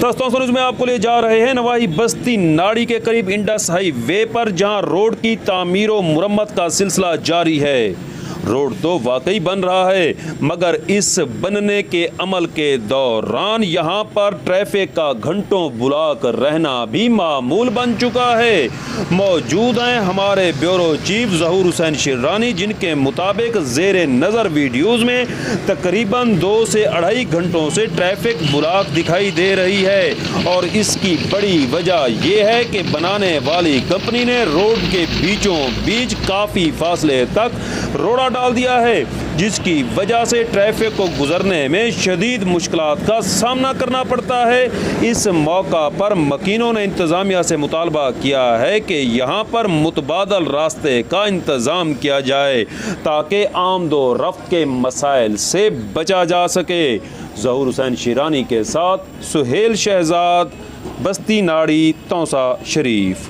दोस्तों न्यूज़ में आपको ले जा रहे हैं नवाही बस्ती नाड़ी के करीब इंडस हाईवे पर, जहां रोड की तामीर और मुरम्मत का सिलसिला जारी है। रोड तो वाकई बन रहा है, मगर इस बनने के अमल के दौरान यहां पर ट्रैफिक का घंटों बुला कर रहना भी मामूल बन चुका है। मौजूद हैं हमारे ब्यूरो चीफ ज़हूर हुसैन शिरानी, जिनके मुताबिक ज़ेरे नज़र वीडियोज़ में तकरीबन 2 से 2.5 घंटों से ट्रैफिक बुलाक दिखाई दे रही है। और इसकी बड़ी वजह यह है कि बनाने वाली कंपनी ने रोड के बीचों बीच काफ़ी फासले तक रोड़ा डाल दिया है, जिसकी वजह से ट्रैफिक को गुजरने में शदीद मुश्किलात का सामना करना पड़ता है। इस मौका पर मकीनों ने इंतज़ामिया से मुतालबा किया है कि यहाँ पर मुतबादल रास्ते का इंतज़ाम किया जाए, ताकि आमदो रफ्त के मसाइल से बचा जा सके। ज़हूर हुसैन शिरानी के साथ सुहेल शहजाद, बस्ती नाड़ी, तौसा शरीफ।